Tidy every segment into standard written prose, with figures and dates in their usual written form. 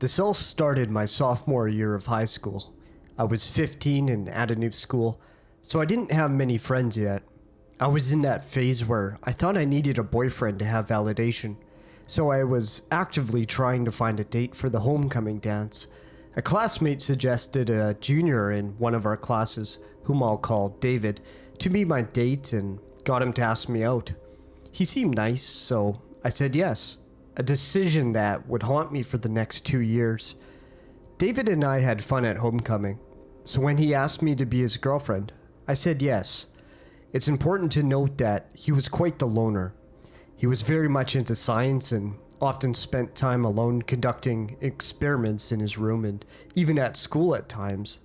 This all started my sophomore year of high school. I was 15 and at a new school, so I didn't have many friends yet. I was in that phase where I thought I needed a boyfriend to have validation, so I was actively trying to find a date for the homecoming dance. A classmate suggested a junior in one of our classes, whom I'll call David, to be my date and got him to ask me out. He seemed nice, so I said yes. A decision that would haunt me for the next 2 years. David and I had fun at homecoming, so when he asked me to be his girlfriend, I said yes. It's important to note that he was quite the loner. He was very much into science and often spent time alone conducting experiments in his room and even at school at times.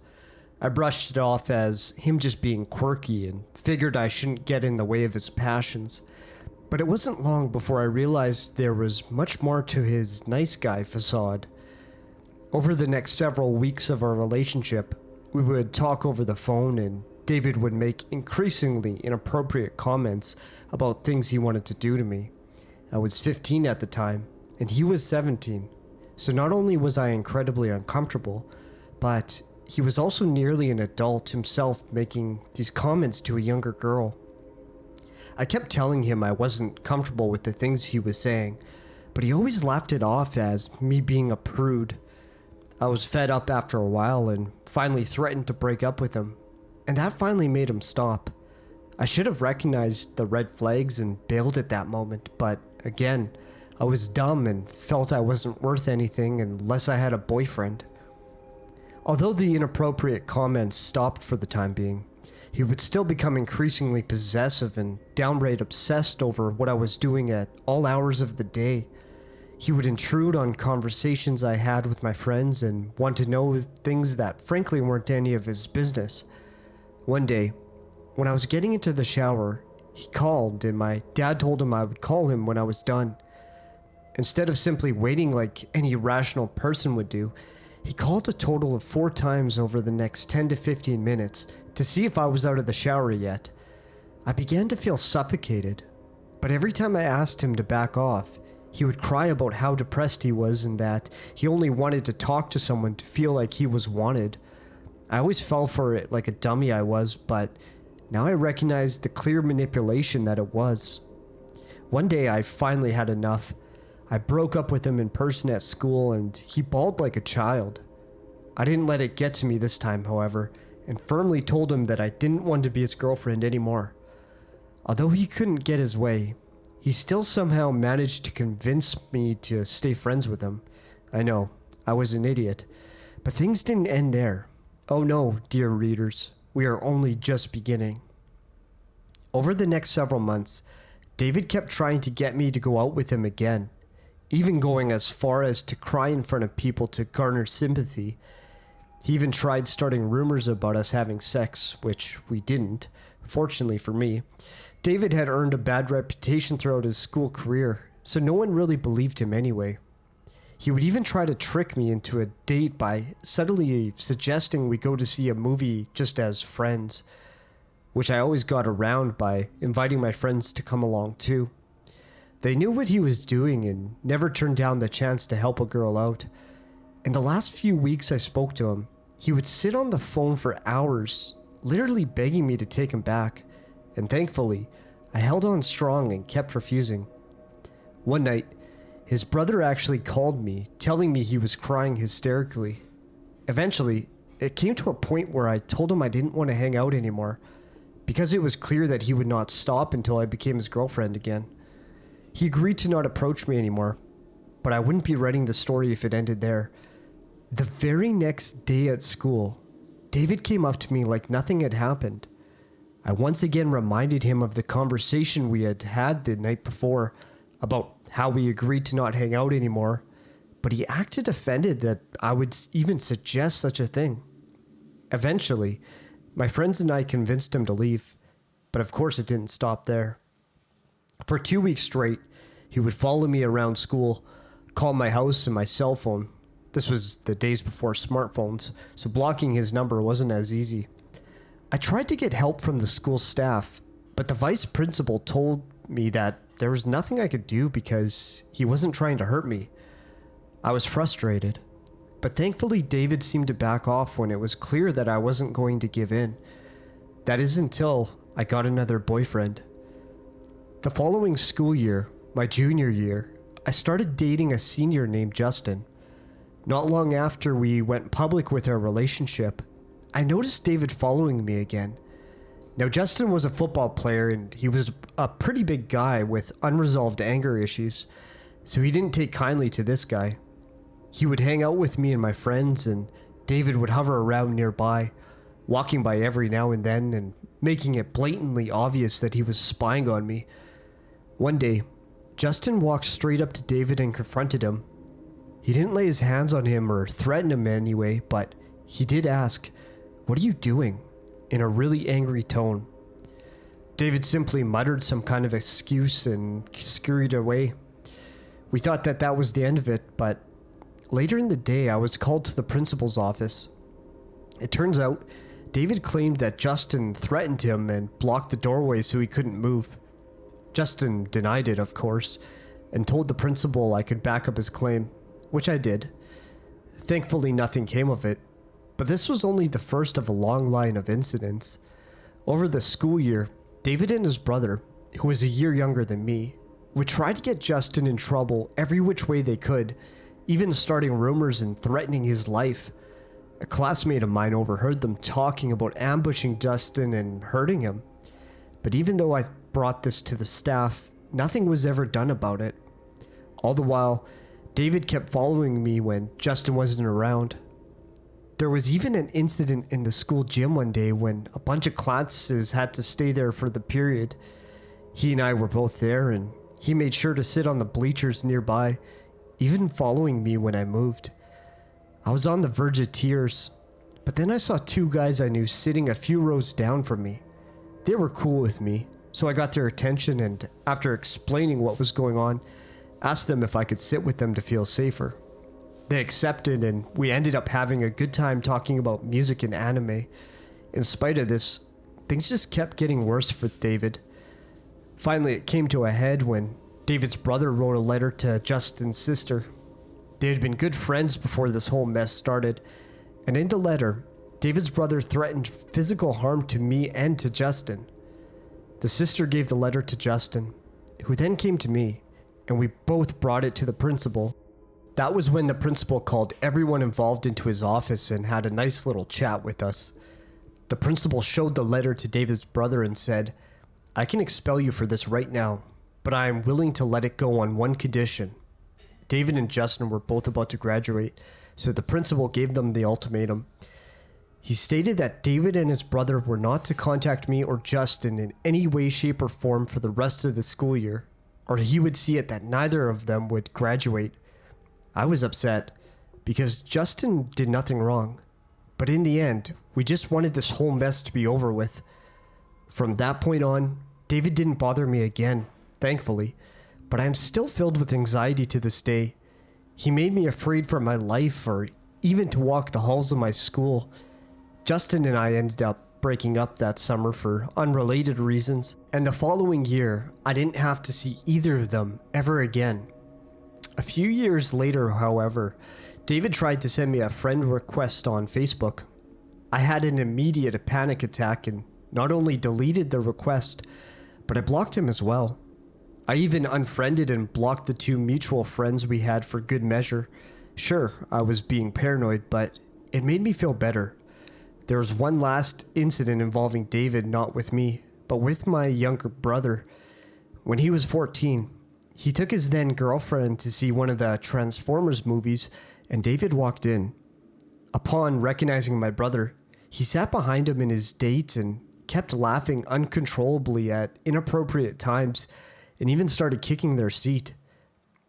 I brushed it off as him just being quirky and figured I shouldn't get in the way of his passions. But it wasn't long before I realized there was much more to his nice guy facade. Over the next several weeks of our relationship, we would talk over the phone and David would make increasingly inappropriate comments about things he wanted to do to me. I was 15 at the time, and he was 17, so not only was I incredibly uncomfortable, but he was also nearly an adult himself making these comments to a younger girl. I kept telling him I wasn't comfortable with the things he was saying, but he always laughed it off as me being a prude. I was fed up after a while and finally threatened to break up with him, and that finally made him stop. I should have recognized the red flags and bailed at that moment, but again, I was dumb and felt I wasn't worth anything unless I had a boyfriend. Although the inappropriate comments stopped for the time being, he would still become increasingly possessive and downright obsessed over what I was doing at all hours of the day. He would intrude on conversations I had with my friends and want to know things that frankly weren't any of his business. One day, when I was getting into the shower, he called and my dad told him I would call him when I was done. Instead of simply waiting like any rational person would do, he called a total of 4 times over the next 10 to 15 minutes to see if I was out of the shower yet. I began to feel suffocated, but every time I asked him to back off, he would cry about how depressed he was and that he only wanted to talk to someone to feel like he was wanted. I always fell for it like a dummy I was, but now I recognized the clear manipulation that it was. One day I finally had enough. I broke up with him in person at school and he bawled like a child. I didn't let it get to me this time, however, and firmly told him that I didn't want to be his girlfriend anymore. Although he couldn't get his way, he still somehow managed to convince me to stay friends with him. I know, I was an idiot, but things didn't end there. Oh no, dear readers, we are only just beginning. Over the next several months, David kept trying to get me to go out with him again, even going as far as to cry in front of people to garner sympathy. He even tried starting rumors about us having sex, which we didn't, fortunately for me. David had earned a bad reputation throughout his school career, so no one really believed him anyway. He would even try to trick me into a date by subtly suggesting we go to see a movie just as friends, which I always got around by inviting my friends to come along too. They knew what he was doing and never turned down the chance to help a girl out. In the last few weeks I spoke to him, he would sit on the phone for hours, literally begging me to take him back, and thankfully, I held on strong and kept refusing. One night, his brother actually called me, telling me he was crying hysterically. Eventually, it came to a point where I told him I didn't want to hang out anymore, because it was clear that he would not stop until I became his girlfriend again. He agreed to not approach me anymore, but I wouldn't be writing the story if it ended there. The very next day at school, David came up to me like nothing had happened. I once again reminded him of the conversation we had had the night before about how we agreed to not hang out anymore, but he acted offended that I would even suggest such a thing. Eventually, my friends and I convinced him to leave, but of course it didn't stop there. For 2 weeks straight, he would follow me around school, call my house and my cell phone. This was the days before smartphones, so blocking his number wasn't as easy. I tried to get help from the school staff, but the vice principal told me that there was nothing I could do because he wasn't trying to hurt me. I was frustrated. But thankfully, David seemed to back off when it was clear that I wasn't going to give in. That is until I got another boyfriend. The following school year, my junior year, I started dating a senior named Justin. Not long after we went public with our relationship, I noticed David following me again. Now, Justin was a football player and he was a pretty big guy with unresolved anger issues, so he didn't take kindly to this guy. He would hang out with me and my friends, and David would hover around nearby, walking by every now and then and making it blatantly obvious that he was spying on me. One day, Justin walked straight up to David and confronted him. He didn't lay his hands on him or threaten him anyway, but he did ask, "What are you doing?" in a really angry tone. David simply muttered some kind of excuse and scurried away. We thought that that was the end of it, but later in the day, I was called to the principal's office. It turns out, David claimed that Justin threatened him and blocked the doorway so he couldn't move. Justin denied it, of course, and told the principal I could back up his claim, which I did. Thankfully, nothing came of it, but this was only the first of a long line of incidents. Over the school year, David and his brother, who was a year younger than me, would try to get Justin in trouble every which way they could, even starting rumors and threatening his life. A classmate of mine overheard them talking about ambushing Justin and hurting him. But even though I brought this to the staff, nothing was ever done about it. All the while, David kept following me when Justin wasn't around. There was even an incident in the school gym one day when a bunch of classes had to stay there for the period. He and I were both there, and he made sure to sit on the bleachers nearby, even following me when I moved. I was on the verge of tears, but then I saw two guys I knew sitting a few rows down from me. They were cool with me, so I got their attention, and after explaining what was going on, asked them if I could sit with them to feel safer. They accepted, and we ended up having a good time talking about music and anime. In spite of this, things just kept getting worse for David. Finally, it came to a head when David's brother wrote a letter to Justin's sister. They had been good friends before this whole mess started, and in the letter, David's brother threatened physical harm to me and to Justin. The sister gave the letter to Justin, who then came to me, and we both brought it to the principal. That was when the principal called everyone involved into his office and had a nice little chat with us. The principal showed the letter to David's brother and said, "I can expel you for this right now, but I am willing to let it go on one condition." David and Justin were both about to graduate, so the principal gave them the ultimatum. He stated that David and his brother were not to contact me or Justin in any way, shape, or form for the rest of the school year, or he would see it that neither of them would graduate. I was upset, because Justin did nothing wrong. But in the end, we just wanted this whole mess to be over with. From that point on, David didn't bother me again, thankfully, but I am still filled with anxiety to this day. He made me afraid for my life or even to walk the halls of my school. Justin and I ended up breaking up that summer for unrelated reasons, and the following year, I didn't have to see either of them ever again. A few years later, however, David tried to send me a friend request on Facebook. I had an immediate panic attack and not only deleted the request, but I blocked him as well. I even unfriended and blocked the two mutual friends we had for good measure. Sure, I was being paranoid, but it made me feel better. There was one last incident involving David, not with me, but with my younger brother. When he was 14, he took his then girlfriend to see one of the Transformers movies, and David walked in. Upon recognizing my brother, he sat behind him in his date and kept laughing uncontrollably at inappropriate times, and even started kicking their seat.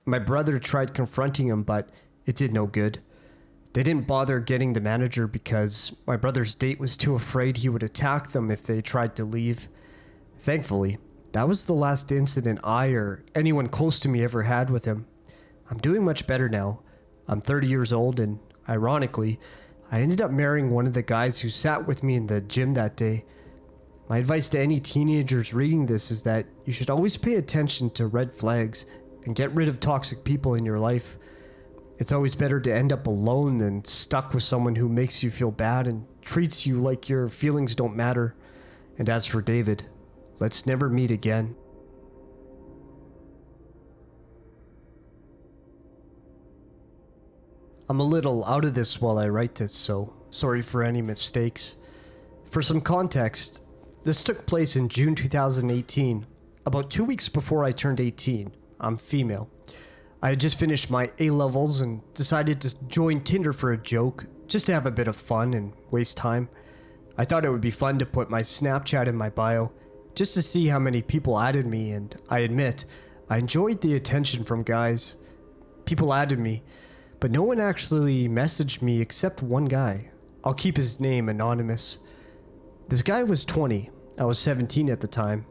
My brother tried confronting him, but it did no good. They didn't bother getting the manager because my brother's date was too afraid he would attack them if they tried to leave. Thankfully, that was the last incident I or anyone close to me ever had with him. I'm doing much better now. I'm 30 years old, and ironically, I ended up marrying one of the guys who sat with me in the gym that day. My advice to any teenagers reading this is that you should always pay attention to red flags and get rid of toxic people in your life. It's always better to end up alone than stuck with someone who makes you feel bad and treats you like your feelings don't matter. And as for David, let's never meet again. I'm a little out of this while I write this, so sorry for any mistakes. For some context, this took place in June 2018, about 2 weeks before I turned 18. I'm female. I had just finished my A-levels and decided to join Tinder for a joke, just to have a bit of fun and waste time. I thought it would be fun to put my Snapchat in my bio, just to see how many people added me, and I admit, I enjoyed the attention from guys. People added me, but no one actually messaged me except one guy. I'll keep his name anonymous. This guy was 20, I was 17 at the time,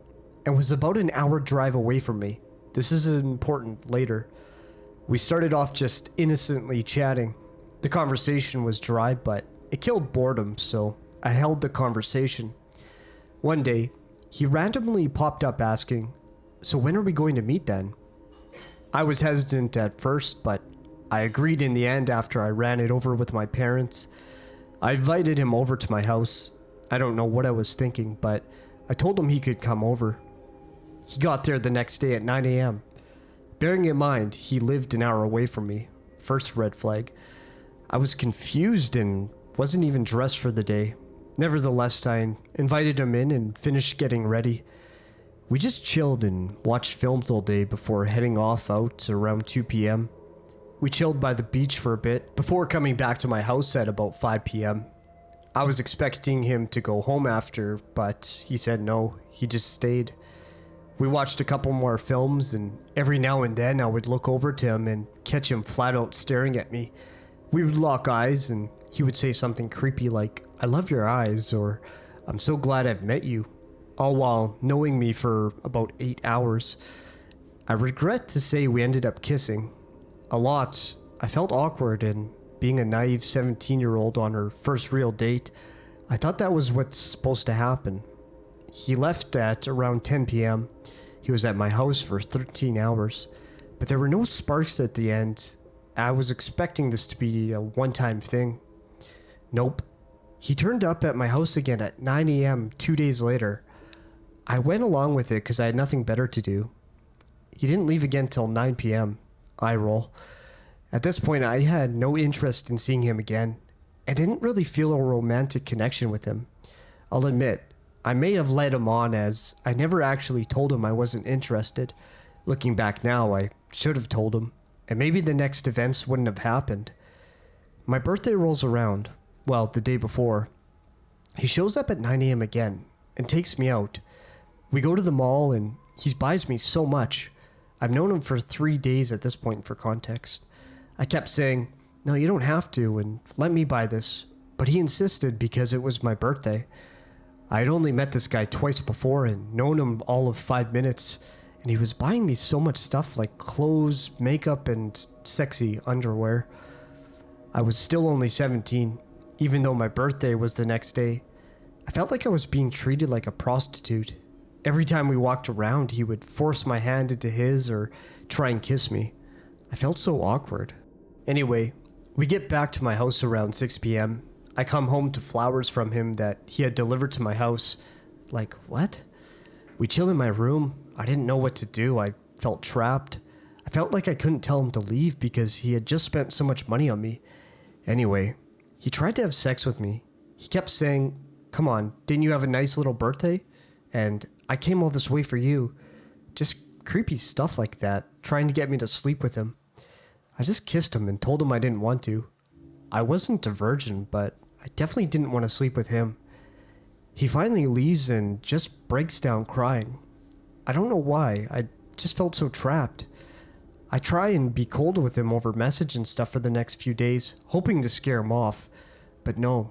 and was about an hour drive away from me. This is important later. We started off just innocently chatting. The conversation was dry, but it killed boredom, so I held the conversation. One day, he randomly popped up asking, "So when are we going to meet then?" I was hesitant at first, but I agreed in the end after I ran it over with my parents. I invited him over to my house. I don't know what I was thinking, but I told him he could come over. He got there the next day at 9 a.m. Bearing in mind, he lived an hour away from me. First red flag. I was confused and wasn't even dressed for the day. Nevertheless, I invited him in and finished getting ready. We just chilled and watched films all day before heading off out around 2 p.m. We chilled by the beach for a bit before coming back to my house at about 5 p.m. I was expecting him to go home after, but he said no, he just stayed. We watched a couple more films, and every now and then I would look over to him and catch him flat out staring at me. We would lock eyes and he would say something creepy like, "I love your eyes," or "I'm so glad I've met you," all while knowing me for about 8 hours. I regret to say we ended up kissing. A lot. I felt awkward, and being a naive 17-year-old on her first real date, I thought that was what's supposed to happen. He left at around 10 p.m. He was at my house for 13 hours, but there were no sparks at the end. I was expecting this to be a one-time thing. Nope. He turned up at my house again at 9 a.m. 2 days later. I went along with it because I had nothing better to do. He didn't leave again till 9 p.m. Eye roll. At this point, I had no interest in seeing him again. I didn't really feel a romantic connection with him. I'll admit, I may have led him on as I never actually told him I wasn't interested. Looking back now, I should have told him, and maybe the next events wouldn't have happened. My birthday rolls around, well, the day before. He shows up at 9 a.m. again and takes me out. We go to the mall and he buys me so much. I've known him for 3 days at this point for context. I kept saying, "No, you don't have to, and let me buy this." But he insisted because it was my birthday. I had only met this guy twice before and known him all of 5 minutes, and he was buying me so much stuff like clothes, makeup, and sexy underwear. I was still only 17, even though my birthday was the next day. I felt like I was being treated like a prostitute. Every time we walked around, he would force my hand into his or try and kiss me. I felt so awkward. Anyway, we get back to my house around 6 p.m. I come home to flowers from him that he had delivered to my house. Like, what? We chill in my room. I didn't know what to do. I felt trapped. I felt like I couldn't tell him to leave because he had just spent so much money on me. Anyway, he tried to have sex with me. He kept saying, "Come on, didn't you have a nice little birthday? And I came all this way for you." Just creepy stuff like that, trying to get me to sleep with him. I just kissed him and told him I didn't want to. I wasn't a virgin, but I definitely didn't want to sleep with him. He finally leaves and just breaks down crying. I don't know why, I just felt so trapped. I try and be cold with him over message and stuff for the next few days, hoping to scare him off, but no.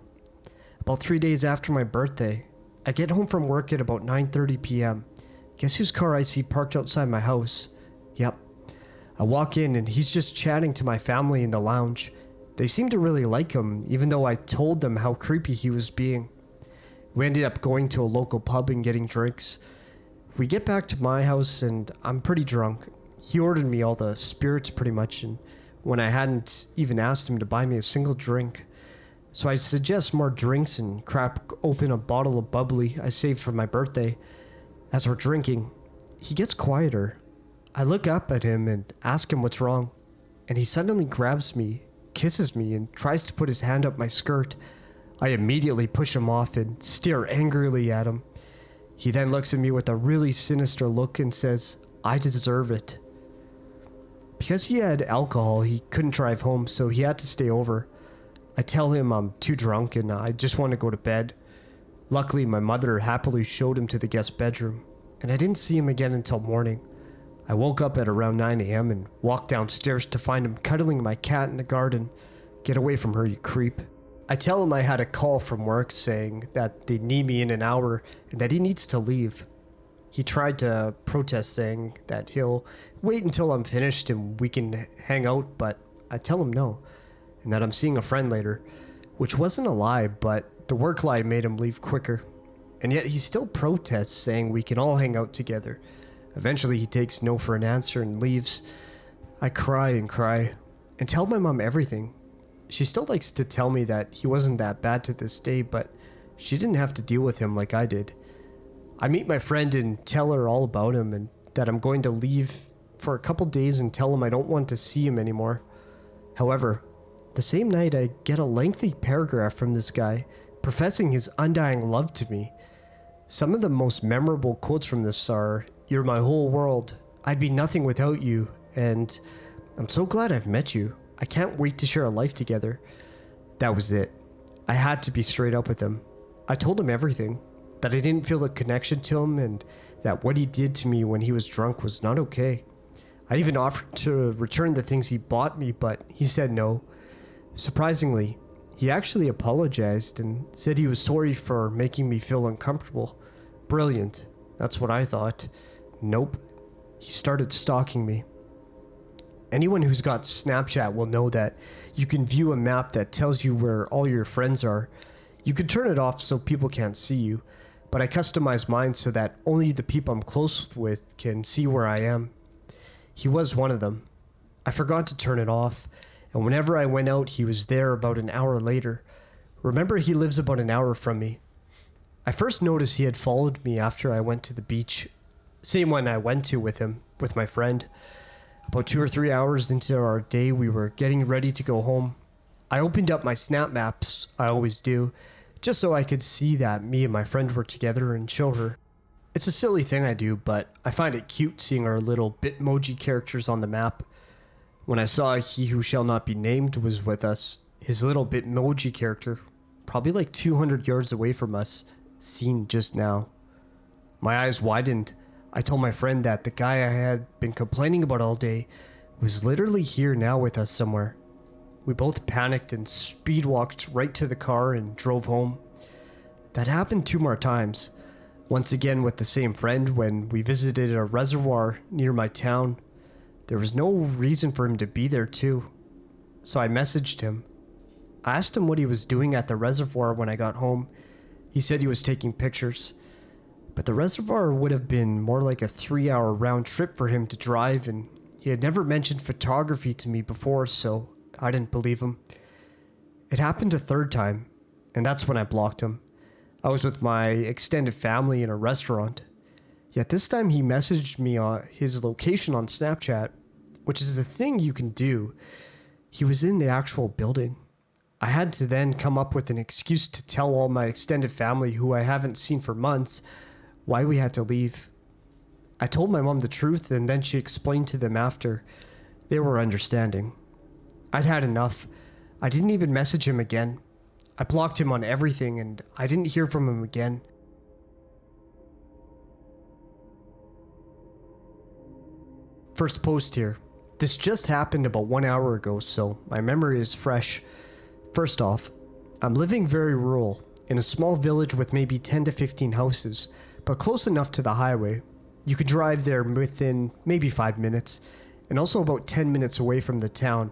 About 3 days after my birthday, I get home from work at about 9:30 p.m. Guess whose car I see parked outside my house? Yep. I walk in and he's just chatting to my family in the lounge. They seem to really like him, even though I told them how creepy he was being. We ended up going to a local pub and getting drinks. We get back to my house and I'm pretty drunk. He ordered me all the spirits pretty much, and when I hadn't even asked him to buy me a single drink. So I suggest more drinks and crack open a bottle of bubbly I saved for my birthday. As we're drinking, he gets quieter. I look up at him and ask him what's wrong, and he suddenly grabs me, kisses me, and tries to put his hand up my skirt. I immediately push him off and stare angrily at him. He then looks at me with a really sinister look and says, "I deserve it." Because he had alcohol, he couldn't drive home, so he had to stay over. I tell him I'm too drunk and I just want to go to bed. Luckily, my mother happily showed him to the guest bedroom, and I didn't see him again until morning. I woke up at around 9 a.m. and walked downstairs to find him cuddling my cat in the garden. "Get away from her, you creep." I tell him I had a call from work saying that they need me in an hour and that he needs to leave. He tried to protest, saying that he'll wait until I'm finished and we can hang out, but I tell him no, and that I'm seeing a friend later, which wasn't a lie, but the work lie made him leave quicker. And yet he still protests, saying we can all hang out together. Eventually he takes no for an answer and leaves. I cry and tell my mom everything. She still likes to tell me that he wasn't that bad to this day, but she didn't have to deal with him like I did. I meet my friend and tell her all about him and that I'm going to leave for a couple days and tell him I don't want to see him anymore. However, the same night I get a lengthy paragraph from this guy professing his undying love to me. Some of the most memorable quotes from this are, "You're my whole world. I'd be nothing without you," and "I'm so glad I've met you. I can't wait to share a life together." That was it. I had to be straight up with him. I told him everything, that I didn't feel a connection to him and that what he did to me when he was drunk was not okay. I even offered to return the things he bought me, but he said no. Surprisingly, he actually apologized and said he was sorry for making me feel uncomfortable. Brilliant. That's what I thought. Nope. He started stalking me. Anyone who's got Snapchat will know that you can view a map that tells you where all your friends are. You can turn it off so people can't see you, but I customized mine so that only the people I'm close with can see where I am. He was one of them. I forgot to turn it off, and whenever I went out, he was there about an hour later. Remember, he lives about an hour from me. I first noticed he had followed me after I went to the beach. Same one I went to with him, with my friend. About 2 or 3 hours into our day, we were getting ready to go home. I opened up my Snap Maps, I always do, just so I could see that me and my friend were together and show her. It's a silly thing I do, but I find it cute seeing our little Bitmoji characters on the map. When I saw he who shall not be named was with us, his little Bitmoji character, probably like 200 yards away from us, seen just now. My eyes widened. I told my friend that the guy I had been complaining about all day was literally here now with us somewhere. We both panicked and speed walked right to the car and drove home. That happened 2 more times. Once again with the same friend when we visited a reservoir near my town. There was no reason for him to be there too. So I messaged him. I asked him what he was doing at the reservoir when I got home. He said he was taking pictures. But the reservoir would have been more like a 3-hour round trip for him to drive, and he had never mentioned photography to me before, so I didn't believe him. It happened a 3rd time, and that's when I blocked him. I was with my extended family in a restaurant. Yet this time he messaged me on his location on Snapchat, which is a thing you can do. He was in the actual building. I had to then come up with an excuse to tell all my extended family, who I haven't seen for months, why we had to leave. I told my mom the truth, and then she explained to them after. They were understanding. I'd had enough. I didn't even message him again. I blocked him on everything, and I didn't hear from him again. First post here. This just happened about 1 hour ago, so my memory is fresh. First off, I'm living very rural, in a small village with maybe 10 to 15 houses, but close enough to the highway. You could drive there within maybe 5 minutes, and also about 10 minutes away from the town.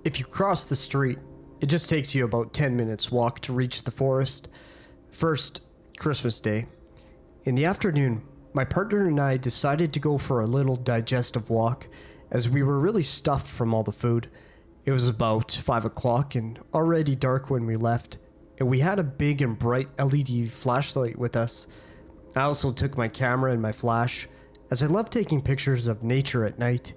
If you cross the street, it just takes you about 10 minutes walk to reach the forest. First, Christmas Day. In the afternoon, my partner and I decided to go for a little digestive walk, as we were really stuffed from all the food. It was about 5 o'clock and already dark when we left, and we had a big and bright LED flashlight with us. I also took my camera and my flash, as I love taking pictures of nature at night.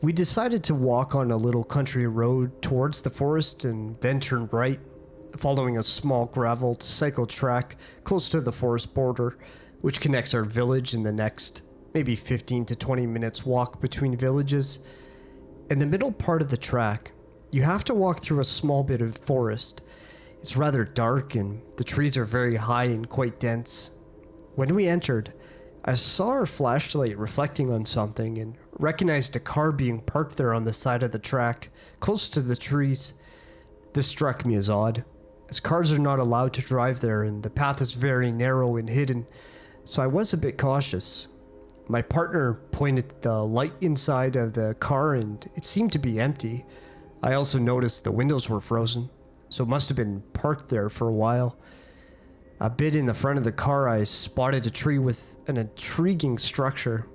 We decided to walk on a little country road towards the forest and then turn right, following a small graveled cycle track close to the forest border, which connects our village and the next maybe 15 to 20 minutes walk between villages. In the middle part of the track, you have to walk through a small bit of forest. It's rather dark and the trees are very high and quite dense. When we entered, I saw our flashlight reflecting on something and recognized a car being parked there on the side of the track, close to the trees. This struck me as odd, as cars are not allowed to drive there and the path is very narrow and hidden, so I was a bit cautious. My partner pointed the light inside of the car and it seemed to be empty. I also noticed the windows were frozen, so it must have been parked there for a while. A bit in the front of the car, I spotted a tree with an intriguing structure,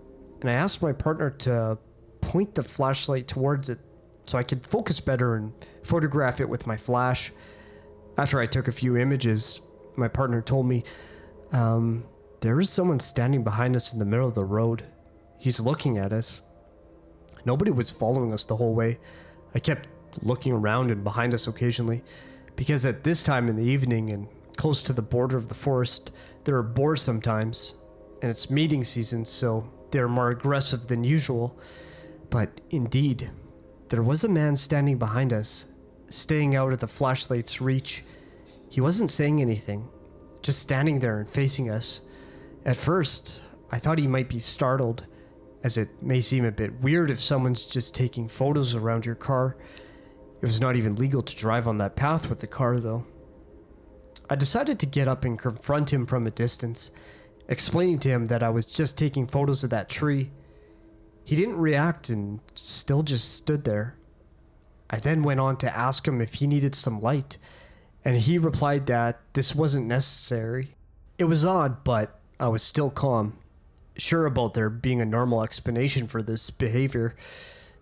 and I asked my partner to point the flashlight towards it so I could focus better and photograph it with my flash. After I took a few images, my partner told me, there is someone standing behind us in the middle of the road. He's looking at us. Nobody was following us the whole way. I kept looking around and behind us occasionally, because at this time in the evening and close to the border of the forest, there are boars sometimes, and it's mating season, so they're more aggressive than usual. But indeed, there was a man standing behind us, staying out of the flashlight's reach. He wasn't saying anything, just standing there and facing us. At first, I thought he might be startled, as it may seem a bit weird if someone's just taking photos around your car. It was not even legal to drive on that path with the car, though. I decided to get up and confront him from a distance, explaining to him that I was just taking photos of that tree. He didn't react and still just stood there. I then went on to ask him if he needed some light, and he replied that this wasn't necessary. It was odd, but I was still calm, sure about there being a normal explanation for this behavior.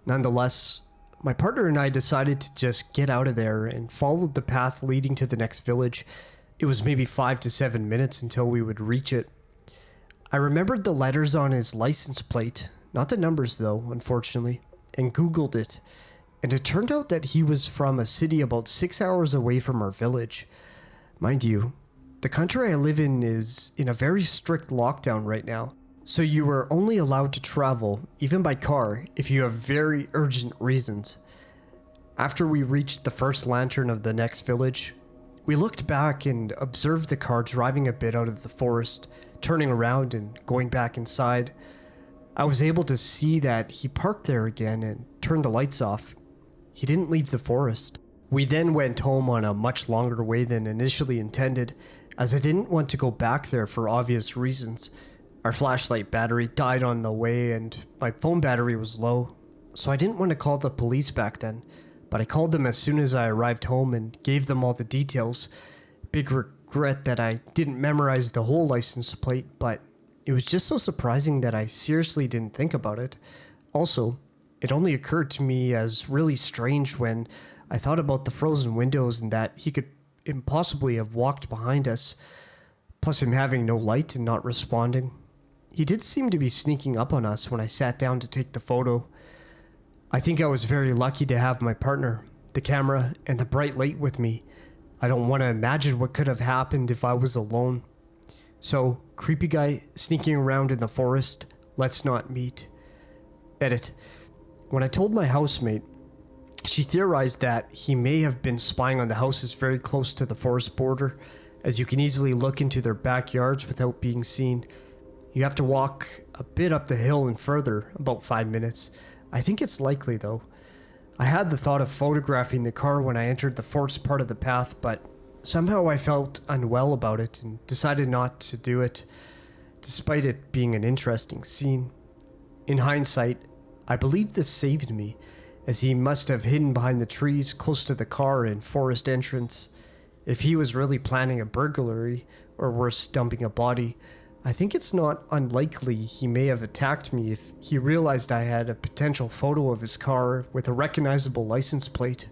Nonetheless, my partner and I decided to just get out of there and followed the path leading to the next village. It was maybe 5 to 7 minutes until we would reach it. I remembered the letters on his license plate, not the numbers though, unfortunately, and Googled it. And it turned out that he was from a city about 6 hours away from our village. Mind you, the country I live in is in a very strict lockdown right now, so you are only allowed to travel, even by car, if you have very urgent reasons. After we reached the first lantern of the next village, we looked back and observed the car driving a bit out of the forest, turning around and going back inside. I was able to see that he parked there again and turned the lights off. He didn't leave the forest. We then went home on a much longer way than initially intended, as I didn't want to go back there for obvious reasons. Our flashlight battery died on the way and my phone battery was low, so I didn't want to call the police back then, but I called them as soon as I arrived home and gave them all the details. Big regret that I didn't memorize the whole license plate, but it was just so surprising that I seriously didn't think about it. Also, it only occurred to me as really strange when I thought about the frozen windows and that he could impossibly have walked behind us, plus him having no light and not responding. He did seem to be sneaking up on us when I sat down to take the photo. I think I was very lucky to have my partner, the camera, and the bright light with me. I don't want to imagine what could have happened if I was alone. So, creepy guy sneaking around in the forest, let's not meet. Edit. When I told my housemate, she theorized that he may have been spying on the houses very close to the forest border, as you can easily look into their backyards without being seen. You have to walk a bit up the hill and further, about 5 minutes. I think it's likely though. I had the thought of photographing the car when I entered the forest part of the path, but somehow I felt unwell about it and decided not to do it, despite it being an interesting scene. In hindsight, I believe this saved me, as he must have hidden behind the trees close to the car and forest entrance. If he was really planning a burglary, or worse, dumping a body, I think it's not unlikely he may have attacked me if he realized I had a potential photo of his car with a recognizable license plate.